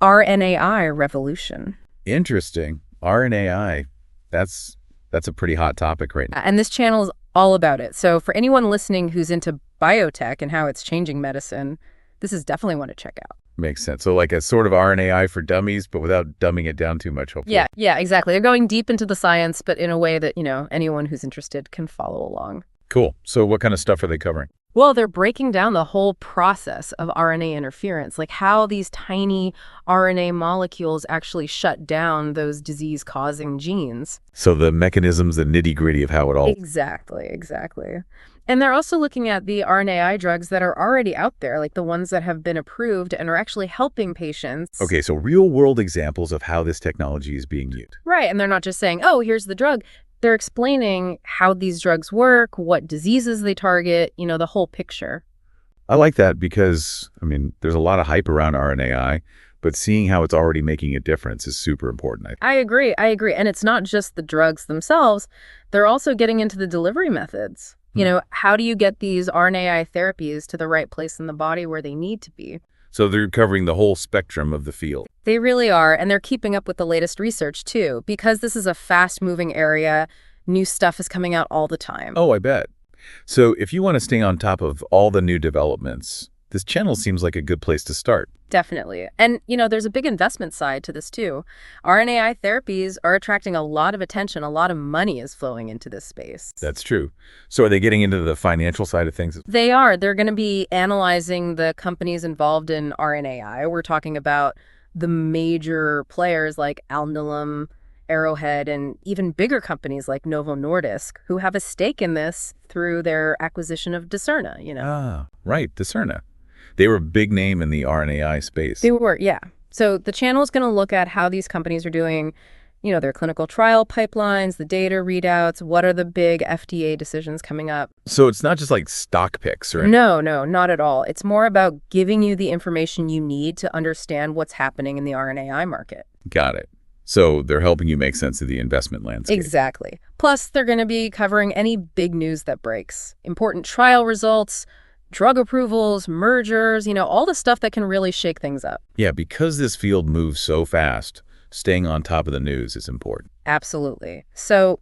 RNAi Revolution. Interesting. RNAi. That's a pretty hot topic right now. And this channel is all about it. So for anyone listening who's into biotech and how it's changing medicine, this is definitely one to check out. Makes sense. So like a sort of RNAi for dummies, but without dumbing it down too much, hopefully. Yeah, exactly. They're going deep into the science, but in a way that, anyone who's interested can follow along. Cool. So what kind of stuff are they covering? Well, they're breaking down the whole process of RNA interference, like how these tiny RNA molecules actually shut down those disease-causing genes. So the mechanisms, the nitty-gritty of how it all... Exactly. And they're also looking at the RNAi drugs that are already out there, like the ones that have been approved and are actually helping patients. Okay, so real-world examples of how this technology is being used. Right, and they're not just saying, oh, here's the drug. They're explaining how these drugs work, what diseases they target, the whole picture. I like that because, there's a lot of hype around RNAi, but seeing how it's already making a difference is super important. I agree. And it's not just the drugs themselves. They're also getting into the delivery methods. How do you get these RNAi therapies to the right place in the body where they need to be? So they're covering the whole spectrum of the field. They really are, and they're keeping up with the latest research, too. Because this is a fast-moving area, new stuff is coming out all the time. Oh, I bet. So if you want to stay on top of all the new developments, this channel seems like a good place to start. Definitely. And, there's a big investment side to this, too. RNAi therapies are attracting a lot of attention. A lot of money is flowing into this space. That's true. So are they getting into the financial side of things? They are. They're going to be analyzing the companies involved in RNAi. We're talking about the major players like Alnylam, Arrowhead, and even bigger companies like Novo Nordisk, who have a stake in this through their acquisition of Dicerna, Ah, right, Dicerna. They were a big name in the RNAi space. They were, yeah. So the channel is going to look at how these companies are doing, their clinical trial pipelines, the data readouts, what are the big FDA decisions coming up. So it's not just like stock picks, right? No, not at all. It's more about giving you the information you need to understand what's happening in the RNAi market. Got it. So they're helping you make sense of the investment landscape. Exactly. Plus, they're going to be covering any big news that breaks, important trial results, drug approvals, mergers, all the stuff that can really shake things up. Yeah, because this field moves so fast, staying on top of the news is important. Absolutely. So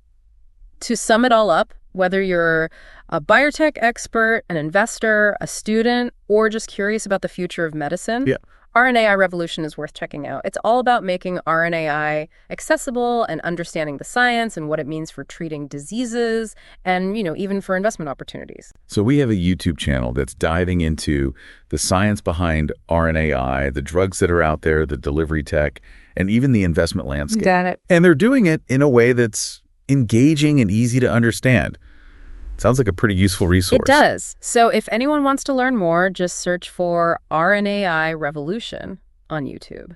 to sum it all up, whether you're a biotech expert, an investor, a student, or just curious about the future of medicine, RNAi Revolution is worth checking out. It's all about making RNAi accessible and understanding the science and what it means for treating diseases and, even for investment opportunities. So we have a YouTube channel that's diving into the science behind RNAi, the drugs that are out there, the delivery tech, and even the investment landscape. Got it. And they're doing it in a way that's engaging and easy to understand. Sounds like a pretty useful resource. It does. So if anyone wants to learn more, just search for RNAi Revolution on YouTube.